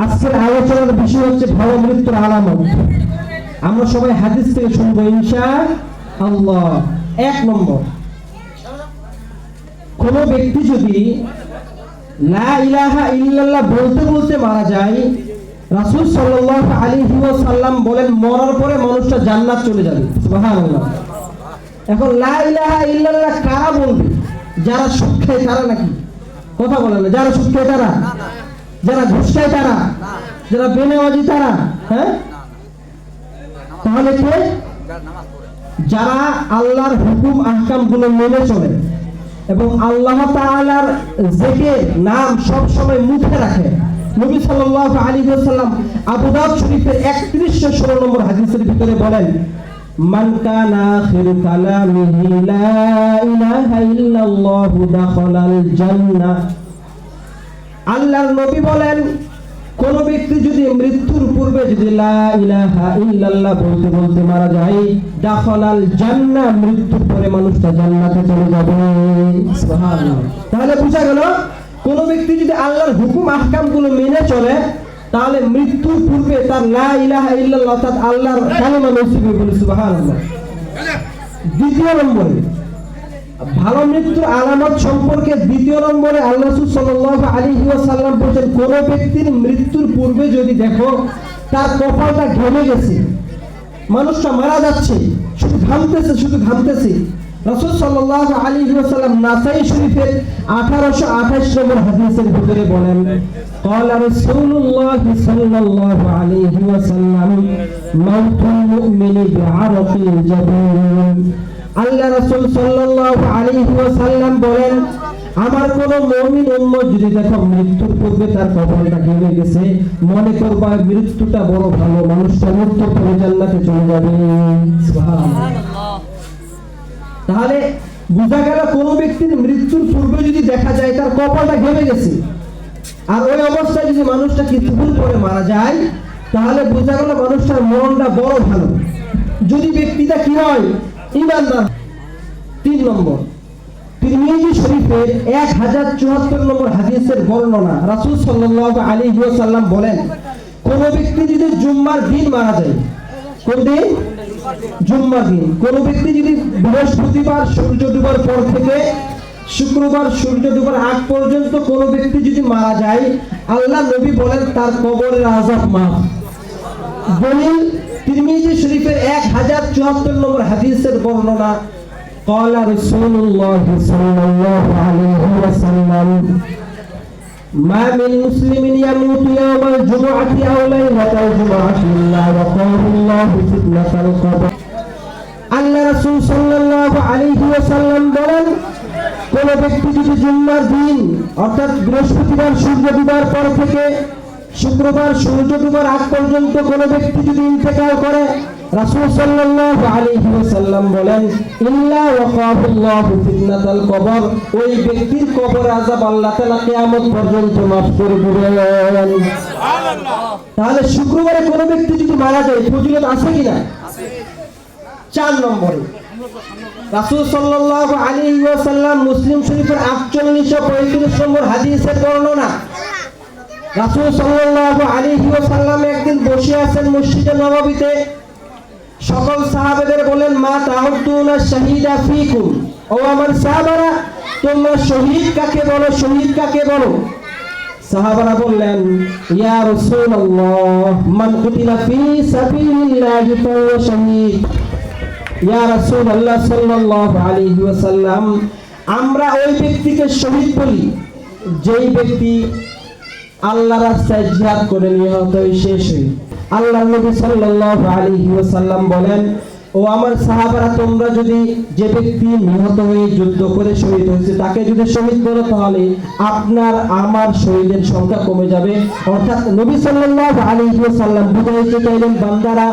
আজকের আলোচনার বিষয় হচ্ছে ভালো মৃত্যুর আলামত। আমরা সবাই হাদিস থেকে শুনবো ইনশাআল্লাহ। 1 নম্বর, কোন ব্যক্তি যদি লা ইলাহা ইল্লাল্লাহ বলতে বলতে মারা যায়, রাসূল সাল্লাল্লাহু আলাইহি ওয়াসাল্লাম বলেন মরার পরে মানুষটা জান্নাত চলে যাবে। সুবহানাল্লাহ। এখন লা ইলাহা ইল্লাল্লাহ কারা বলবে? যারা সুদ খায় তারা নাকি? কথা বলেন না। যারা সুদ খায় তারা, যারা ঘুষ খায় তারা, যারা বেনামাজি তারা, হ্যাঁ? তাহলে কে? যারা আল্লাহর হুকুম আহকাম গুলো মেনে চলে এবং আল্লাহ তাআলার জিকির নাম সব সময় মুখে রাখে। নবী সাল্লাল্লাহু আলাইহি ওয়াসাল্লাম আবু দাউদ শরীফের 3116 নম্বর হাদিসের ভিতরে বলেন, মান কানা আখিরু কালামিহি লা ইলাহা ইল্লাল্লাহু দাখালাল জান্নাহ। আল্লাহর নবী বলেন, কোন ব্যক্তি যদি মৃত্যুর পূর্বে যদি লা ইলাহা ইল্লাল্লাহ বলতে বলতে মারা যায়, দাখালাল জান্নাহ, মৃত্যুর পরে মানুষটা জান্নাতে চলে যাবে। সুবহানাল্লাহ। তাহলে বোঝা গেল কোন ব্যক্তি যদি আল্লাহর হুকুম আহকাম গুলো মেনে চলে তাহলে মৃত্যুর পূর্বে তার লা ইলাহা ইল্লাল্লাহ অর্থাৎ আল্লাহর কালিমা নসিব হবে। সুবহানাল্লাহ। দ্বিতীয় নম্বরে ভালো মৃত্যুর আলামত সম্পর্কে দ্বিতীয় নম্বরে আল্লাহ রাসূল সাল্লাল্লাহু আলাইহি ওয়াসাল্লাম বলেন, কোন ব্যক্তির মৃত্যুর পূর্বে যদি দেখো তার কপালটা ঘেমে গেছে, মানুষটা মারা যাচ্ছে, শুধু ঘামতেছে, রাসূল সাল্লাল্লাহু আলাইহি ওয়াসাল্লাম নাসাই শরীফের 1828 নম্বর হাদিসের ভিতরে বলেন, قال رسول الله صلى الله عليه وسلم موت المؤمن بعرق الجبين। আল্লাহ রাসূল সাল্লাল্লাহু আলাইহি ওয়াসাল্লাম বলেন, আমার কোন মুমিন উম্মত যদি দেখো মৃত্যুর পূর্বে তার কপালটা ঘেমে গেছে, মনে করবা মৃত্যুটা বড় ভালো, মানুষটা মৃত্যুর পরে জান্নাতে চলে যাবে। সুবহানাল্লাহ। তাহলে বোঝা গেল কোন ব্যক্তির মৃত্যুর পূর্বে যদি দেখা যায় তার কপালটা ঘেমে গেছে আর ওই অবস্থায় যদি মানুষটা কিছুক্ষণ পরে মারা যায়, তাহলে বোঝা গেল মানুষটার মরণটা বড় ভালো, যদি ব্যক্তিটা কি হয়? ঈমানদার। 3 নম্বর, তিরমিজি শরীফের 1074 নম্বর হাদিসের বর্ণনা, রাসূল সাল্লাল্লাহু আলাইহি ওয়াসাল্লাম বলেন, কোন ব্যক্তি যদি জুম্মার দিন মারা যায়, কোন দিন? জুম্মার দিন। কোন ব্যক্তি যদি বৃহস্পতিবার সূর্য ডুবার পর থেকে শুক্রবার সূর্য ডুবার আগ পর্যন্ত কোন ব্যক্তি যদি মারা যায়, আল্লাহ নবী বলেন তার কবরের আযাব মাফ। দলিল তিরমিজি শরীফের 1074 নম্বর হাদিসের বর্ণনা, قال رسول الله صلى الله عليه وسلم ما من مسلم يموت يوم الجمعة أو ليلة الجمعة إلا وقاه الله فتنة القبر। আল্লাহ রাসূল সাল্লাল্লাহু আলাইহি ওয়াসাল্লাম বলেন, কোন ব্যক্তি যদি জুম্মার দিন অর্থাৎ বৃহস্পতিবার সূর্য ডুবার পর থেকে শুক্রবার সূর্য ডুবার আগ পর্যন্ত কোন ব্যক্তি যদি ইন্তেকাল করে, রাসূল সাল্লাল্লাহু আলাইহি ওয়াসাল্লাম বলেন, ইল্লা ওয়াকাহুল্লাহু ফিতনাতাল কবর, ওই ব্যক্তির কবর আযাব আল্লাহ তাআলা কিয়ামত পর্যন্ত মাফ করে দিবেন। সুবহানাল্লাহ। তাহলে শুক্রবারে কোন ব্যক্তি যদি মারা যায় ফজিলত আছে কিনা? আছে। 4 নম্বরে রাসূল সাল্লাল্লাহু আলাইহি ওয়াসাল্লাম মুসলিম শরীফের 4835 নম্বর হাদিসের বর্ণনা, রাসূল সাল্লাল্লাহু আলাইহি ওয়াসাল্লাম একদিন বসে আছেন মসজিদে নববীতে, সকল সাহাবাদের বলেন, মা তাহুদ্দুনা শাহীদা ফীকুম, ও আমার সাহাবারা তোমরা শহীদ কাকে বলো, শহীদ কাকে বলো? সাহাবারা বললেন, ইয়া রাসূলুল্লাহ মান কুতিলা ফী সাবিলিল্লাহি ফাহুয়া শহীদ। ইয়া রাসূলুল্লাহ সাল্লাল্লাহু আলাইহি ওয়াসাল্লাম, আমরা ওই ব্যক্তিকে শহীদ বলি যেই ব্যক্তি আল্লাহর রাস্তায় জিহাদ করে নিহত হয়ে শেষ হয়। আল্লাহর নবী সাল্লাল্লাহু আলাইহি ওয়াসাল্লাম বলেন, ও আমার সাহাবারা তোমরা যদি যে ব্যক্তি নিহত হয়ে যুদ্ধ করে শহীদ হয়েছে তাকে যদি শহীদ করো তাহলে আপনার আমার শহীদের সংখ্যা কমে যাবে। অর্থাৎ নবী সাল্লাল্লাহু আলাইহি ওয়াসাল্লাম বুঝাইতে চাইলেন, বান্দারা,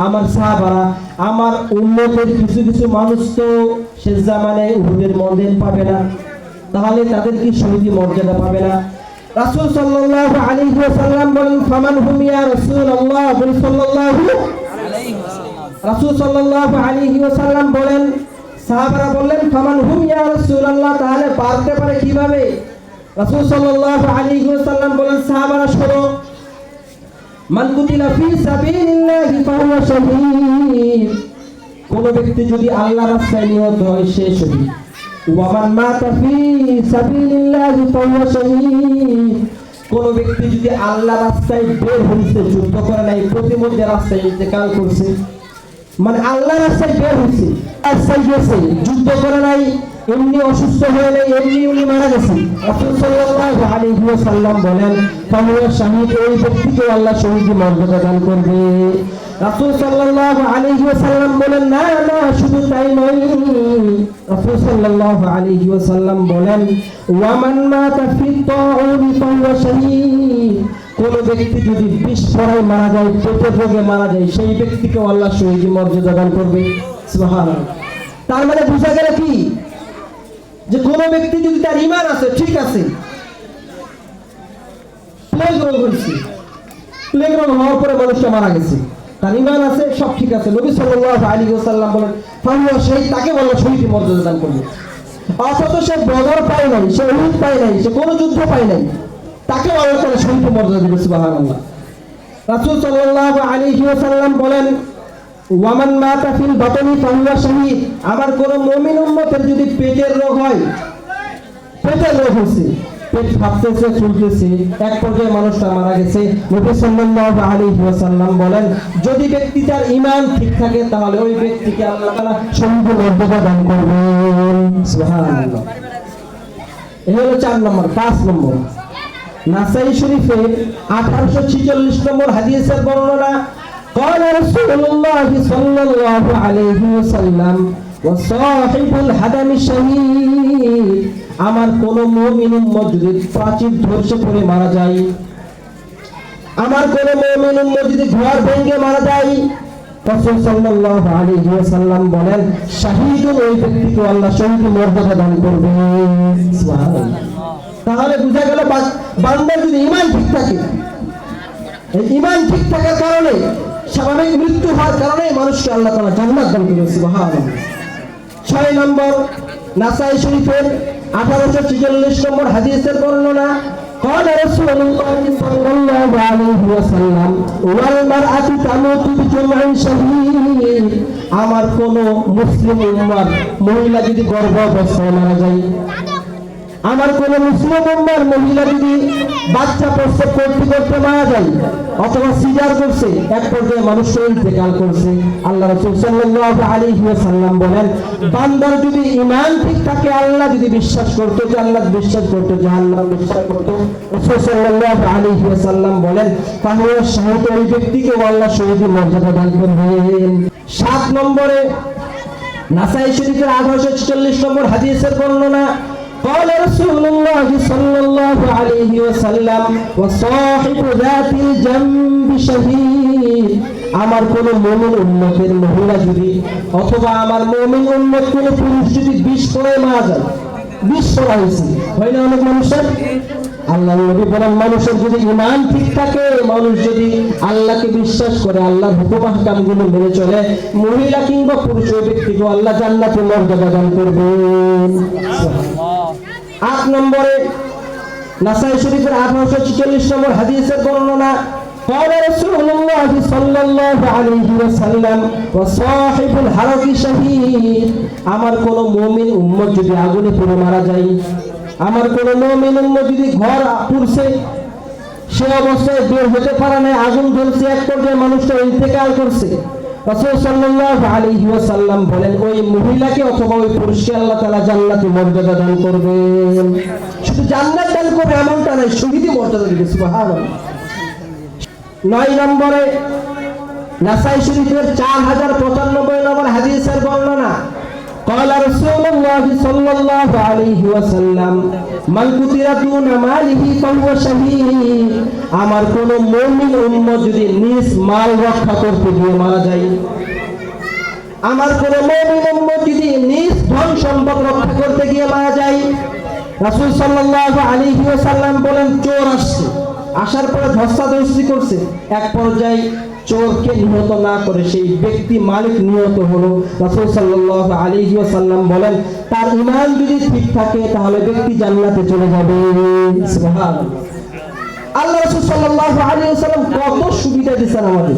আমার সাহাবারা, আমার উম্মতের কিছু কিছু মানুষ তো শেষ জামানায় উহুদের ময়দান পাবে না, তাহলে তাদের কি শহীদি মর্যাদা পাবে না? রাসূল সাল্লাল্লাহু আলাইহি ওয়াসাল্লাম বলেন, ফামান হুম ইয়া রাসূলুল্লাহ সাল্লাল্লাহু আলাইহি ওয়াসাল্লাম। রাসূল সাল্লাল্লাহু আলাইহি ওয়াসাল্লাম বলেন, সাহাবারা বললেন, ফামান হুম ইয়া রাসূলুল্লাহ, তাহলে পারতে পারে কিভাবে? রাসূল সাল্লাল্লাহু আলাইহি ওয়াসাল্লাম বলেন, সাহাবারা শোনো, মান কুতিলা ফি সাবিলিল্লাহি ফাহুয়া শাহীদ, কোন ব্যক্তি যদি আল্লাহর রাস্তায় নিহত হয় সে শহীদ। ওয়া মান মাতা ফি সাবিলিল্লাহি ফাহুয়া শাহীদ, কোন ব্যক্তি যদি আল্লাহর রাস্তায় বের হইছে, যুদ্ধ করে নাই, প্রতিমধ্যে রাস্তায় ইন্তেকাল করছে, মানে আল্লাহর রাস্তায় বের হইছে, রাস্তায় গেছে, যুদ্ধ করে নাই, এমনি অসুস্থ হয়ে নাই, এমনি উনি মারা গেছে, রাসূল সাল্লাল্লাহু আলাইহি ওয়াসাল্লাম বলেন ফাহুয়া শাহীদ, ওই ব্যক্তিকে আল্লাহ শহীদের মর্যাদা দান করবে। রাসূল সাল্লাল্লাহু আলাইহি ওয়াসাল্লাম বলেন না না, শুধু তাই নয়, রাসূল সাল্লাল্লাহু আলাইহি ওয়াসাল্লাম বলেন ওয়া মান মাতা ফি তাউনি ফাহুয়া শাহীদ, কোন ব্যক্তি যদি বিস্ফোরণে মারা যায়, পেটের রোগে মারা যায়, সেই ব্যক্তিকে আল্লাহ শহীদের মর্যাদা দান করবে। সুবহানাল্লাহ। তার মানে বোঝা গেল কি, যে কোন ব্যক্তি যদি তার ঈমান আছে, ঠিক আছে, প্লেগ রোগ হয়েছে, প্লেগ রোগ হওয়ার পরে মানুষটা মারা গেছে, তার ঈমান আছে, সব ঠিক আছে, নবী সাল্লাল্লাহু আলাইহি ওয়াসাল্লাম বলেন ফাহুয়া শাহীদ, তাকে আল্লাহ শহীদের মর্যাদা দান করবে। অথচ সে বদর পায় নাই, সে উহুদ পায় নাই, সে কোনো যুদ্ধ পায় নাই, তাকে আল্লাহ তাআলা শহীদের মর্যাদা দিবে। সুবহানাল্লাহ। রাসূল সাল্লাল্লাহু আলাইহি ওয়াসাল্লাম বলেন ওয়া মান মাতা ফিল বাতনি ফাহুয়া শাহীদ, আমার কোন মুমিন উম্মতের যদি পেটের রোগ হয়, পেটের রোগ হচ্ছে, পেট ফাটতেছে, চলতেছে, এক পর্যায়ে মানুষটা মারা গেছে, নবী সাল্লাল্লাহু আলাইহি ওয়াসাল্লাম বলেন যদি ব্যক্তি তার ঈমান ঠিক থাকে তাহলে ওই ব্যক্তিকে আল্লাহ তাআলা শহীদের মর্যাদা দান করবেন। সুবহানাল্লাহ। এই হলো 4 নম্বর। 5 নম্বর, নাসাই শরীফের 1846 নম্বর হাদিসের বর্ণনা, قال رسول الله صلى الله عليه وسلم وصاحب الهدم شهيد, আমার কোন মুমিন উম্মত যদি প্রাচীর ধসে পড়ে মারা যায়, আমার কোন মুমিন উম্মত যদি ঘর ভেঙে মারা যায়, রাসূল সাল্লাল্লাহু আলাইহি ওয়াসাল্লাম বলেন শাহীদুন, ওই ব্যক্তিকে আল্লাহ শহীদের মর্যাদা দান করবে। সুবহানাল্লাহ। তাহলে বোঝা গেল বান্দার যদি ঈমান ঠিক থাকে, এই ঈমান ঠিক থাকার কারণে, স্বাভাবিক মৃত্যু হওয়ার কারণে মানুষকে আল্লাহ তাআলা জান্নাত দান করবে। সুবহানাল্লাহ। 6 নম্বর, নাসাই শরীফের 1846 নম্বর হাদিসের বর্ণনা, قال رسول الله صلى الله عليه وسلم والمرأة تموت بجمع شهيد, আমার কোন মুসলিম উম্মার মহিলা যদি গর্ভাবস্থায় মারা যায়, আমার কোন মুসলিম উম্মার মহিলা যদি বাচ্চা প্রসব করতে করতে মারা যায়, অথবা সিজার করছে, এক পর্যায়ে মানুষটা ইন্তেকাল করছে, আল্লাহ রাসূল সাল্লাল্লাহু আলাইহি ওয়াসাল্লাম বলেন বান্দার যদি ঈমান ঠিক থাকে, আল্লাহ যদি বিশ্বাস করতে, জান্নাত বিশ্বাস করতে, জাহান্নাম বিশ্বাস করতে, রাসূল সাল্লাল্লাহু আলাইহি ওয়াসাল্লাম বলেন তাহলে শাহীদ, ওই ব্যক্তিকে আল্লাহ শহীদের মর্যাদা দান করবেন। 7 নম্বরে, নাসাই শরীফের 1846 নম্বর হাদিসের বর্ণনা, قال رسول الله صلى الله عليه وسلم وصاحب ذات الجنب شهيد, আমার কোন মুমিন উম্মতের মহিলা যদি, অথবা আমার মুমিন উম্মত কোন পুরুষ যদি বিষ করে মারা যায়, বিষ করা হয়েছে, হয় না অনেক মানুষের, আল্লাহ নবী বলেন মানুষের যদি ঈমান ঠিক থাকে, মানুষ যদি আল্লাহকে বিশ্বাস করে, আল্লাহর হুকুম আহকামগুলো মেনে চলে, মহিলা কিংবা পুরুষ, ওই ব্যক্তিকে আল্লাহ জান্নাতের মর্যাদা দান করবেন। 8 নম্বরে, নাসাই শরীফের 1846 নম্বর হাদিসের বর্ণনা, قال رسول الله صلى الله عليه وسلم وصاحب الحرق شهيد, আমার কোন মুমিন উম্মত যদি আগুনে পুড়ে মারা যায়, আমার কোন মুমিন উম্মত যদি ঘর পুড়ছে, সে অবস্থায় বের হতে পারে না, আগুন জ্বলছে, এক পর্যায়ে মানুষটা ইন্তেকাল করছে, রাসূল সাল্লাল্লাহু আলাইহি ওয়াসাল্লাম বলেন ওই মহিলাকে অথবা ওই পুরুষকে আল্লাহ তাআলা জান্নাতের মর্যাদা দান করবেন। শুধু জান্নাত দান করবে এমনটা নয়, শহীদের মর্যাদা দিবে। সুবহানাল্লাহ। 9 নম্বরে, নাসাই শরীফের 4095 নম্বর হাদিসের বর্ণনা, قال رسول الله صلى الله عليه وسلم من قتل دون ماله فهو شهيد, আমার কোন মুমিন উম্মত যদি নিজ মাল রক্ষা করতে গিয়ে মারা যায়, আমার কোন মুমিন উম্মত যদি নিজ ধন সম্পদ রক্ষা করতে গিয়ে মারা যায়, রাসূল সাল্লাল্লাহু আলাইহি ওয়াসাল্লাম বলেন চোর আসছে, আসার পরে ধস্তাধস্তি করছে, এক পর্যায়ে চোরকে নিহত না করে সেই ব্যক্তি মালিক নিহত হলো, রাসূল সাল্লাল্লাহু আলাইহি ওয়াসাল্লাম বলেন তার ঈমান যদি ঠিক থাকে তাহলে ব্যক্তি জান্নাতে চলে যাবে। সুবহানাল্লাহ। আল্লাহ রাসূল সাল্লাল্লাহু আলাইহি ওয়াসাল্লাম কত সুবিধা দিয়েছেন আমাদের,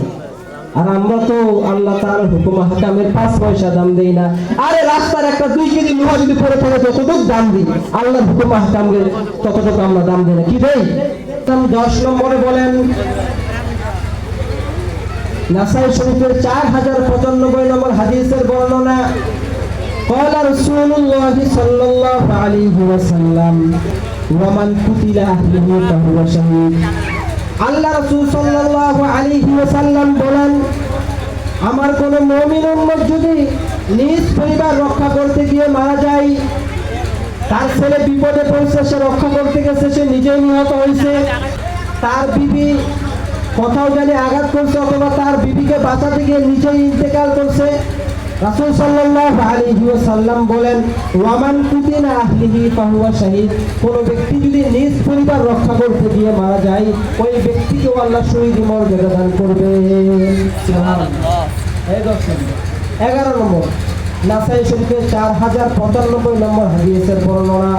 আর আমরা তো আল্লাহ তাআলার হুকুম হাকামের 5 পয়সা দাম দেই না। আরে রাস্তার একটা 2 কেজি লোহা যদি পড়ে থাকে ততটুকু দাম দিই, আল্লাহর হুকুম হাকামের ততটুকু আমরা দাম দেই না, কি দেই? 10 নম্বরে বলেন নাসাই শরীফের 4095 নম্বর হাদিসের বর্ণনা, قال رسول الله صلى الله عليه وسلم ومن قتل أهله فهو شهيد। আল্লাহ রাসূল সাল্লাল্লাহু আলাইহি ওয়াসাল্লাম বলেন, আমার কোন মুমিন উম্মত যদি নিজ পরিবার রক্ষা করতে গিয়ে মারা যায়, তার ছেলে বিপদে পড়েছে, সে রক্ষা করতে গেছে, সে নিজেই নিহত হয়েছে, তার বিবি কোথাও জানি আঘাত করছে অথবা তার বিবিকে বাঁচাতে গিয়ে নিজেই ইন্তেকাল করছে, রাসূল সাল্লাল্লাহু আলাইহি ওয়াসাল্লাম বলেন ওয়ামান কুতিলা আহলিহি ফাহুয়া শাহীদ। কোন ব্যক্তি যদি নিজ পরিবার রক্ষা করতে গিয়ে মারা যায়, ওই ব্যক্তিকে আল্লাহ শহীদ মর্যাদা দান করবে। সুবহানাল্লাহ। এই 11 নম্বর নাসাই শরীফের 4095 নম্বর হাদিসের বর্ণনা,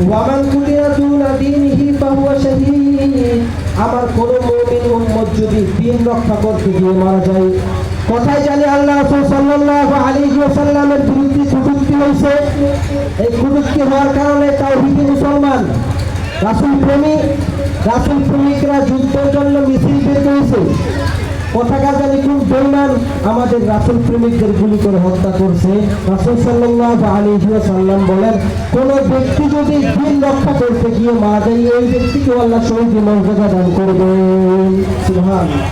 ওয়ামান কুতিলা দুনা দীনিহি ফাহুয়া শাহীদ। আমার কোন মুমিন উম্মত যদি দ্বীন রক্ষা করতে গিয়ে মারা যায়, কোথায় জানি আল্লাহ রাসূল সাল্লাল্লাহু আলাইহি ওয়াসাল্লামের বিরুদ্ধে কটূক্তি হয়েছে, এই কটূক্তি হওয়ার কারণে তাওহীদি মুসলমান রাসূল প্রেমিকরা যুদ্ধের জন্য মিছিল বের করেছে, কোথাকার জানি কোন বেঈমান আমাদের রাসূল প্রেমিকদের গুলি করে হত্যা করছে। রাসূল সাল্লাল্লাহু আলাইহি ওয়াসাল্লাম বলেন, কোন ব্যক্তি যদি দ্বীন রক্ষা করতে গিয়ে মারা যায়, এই ব্যক্তিকে আল্লাহ শহীদ মর্যাদা দান করবেন। সুবহানাল্লাহ।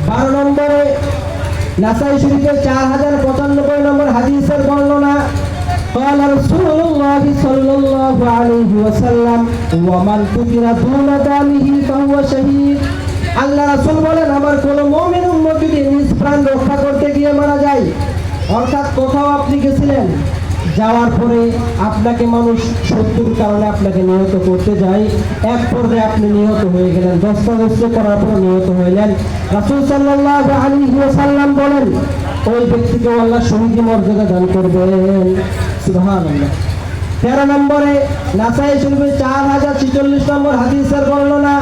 12 নম্বরে নাসাই শরীফের 4095 নম্বর হাদিসের বর্ণনা, قال رسول الله صلى الله عليه وسلم ومن قتل دون دمه فهو شهيد। আল্লাহ রাসূল বলেন, আমার কোন মুমিন উম্মত যদি নিজ প্রাণ রক্ষা করতে গিয়ে মারা যায়, অর্থাৎ কোথাও আপনি গেছিলেন, যাওয়ার পরে আপনাকে মানুষ শত্রুর কারণে আপনাকে নিহত করতে যায়, এক পর্যায়ে আপনি নিহত হয়ে গেলেন, দস্তাবেজ করার পর নিহত হইলেন, রাসূল সাল্লাল্লাহু আলাইহি ওয়াসাল্লাম বলেন ওই ব্যক্তিকে আল্লাহ শহীদ মর্যাদা দান করবেন। সুবহানাল্লাহ। 13 নম্বরে নাসাই শরীফের 4046 নম্বর হাদিসের বর্ণনা,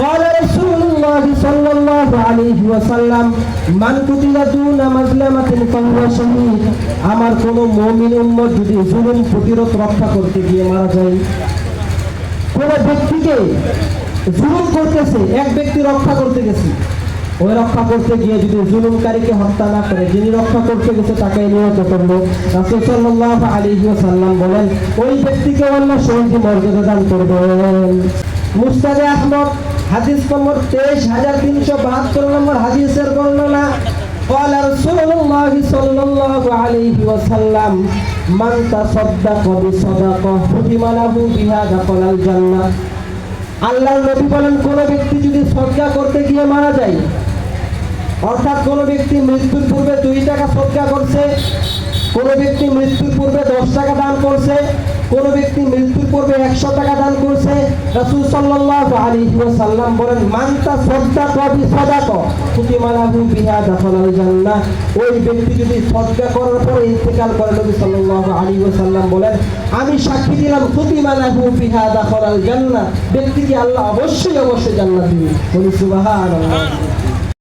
قال رسول الله صلى الله عليه وسلم من قتل دون مظلمة فهو شهيد। আমার কোন মুমিন উম্মত যদি জুলুম প্রতিরোধ রক্ষা করতে গিয়ে মারা যায়, কোন ব্যক্তিকে জুলুম করতেছে, এক ব্যক্তি রক্ষা করতে গেছে, ওই রক্ষা করতে গিয়ে যদি জুলুমকারীকে হত্যা না করে যিনি রক্ষা করতে গেছে তাকে নিহত করলো, রাসূল সাল্লাল্লাহু আলাইহি ওয়াসাল্লাম বলেন ওই ব্যক্তিকে আল্লাহ শহীদ মর্যাদা দান করবেন। মুসনাদে আহমদ হাদিস নম্বর 23372 নম্বর হাদিসের বর্ণনা, قال رسول الله صلى الله عليه وسلم من تصدق بصدقة ختم له بها دخل الجنة। আল্লাহর নবী বলেন, কোন ব্যক্তি যদি সদকা করতে গিয়ে মারা যায়, অর্থাৎ কোন ব্যক্তি মৃত্যুর পূর্বে 2 টাকা সদকা করছে, কোন ব্যক্তি মৃত্যুর পূর্বে 10 টাকা দান করছে, কোন ব্যক্তি মৃত্যুর পূর্বে 100 টাকা দান করছে, রাসূল সাল্লাল্লাহু আলাইহি ওয়াসাল্লাম বলেন মান তাসাদদাকা বিসাদাকা কুতিবা লাহু বিহা দাখালাল জান্নাহ। ওই ব্যক্তি যদি সদকা করার পরে ইন্তেকাল করে, নবী সাল্লাল্লাহু আলাইহি ওয়াসাল্লাম বলেন আমি সাক্ষী দিলাম কুতিবা লাহু বিহা দাখালাল জান্নাহ, ব্যক্তিকে আল্লাহ অবশ্যই জান্নাত দিবেন। বলি সুবহানাল্লাহ।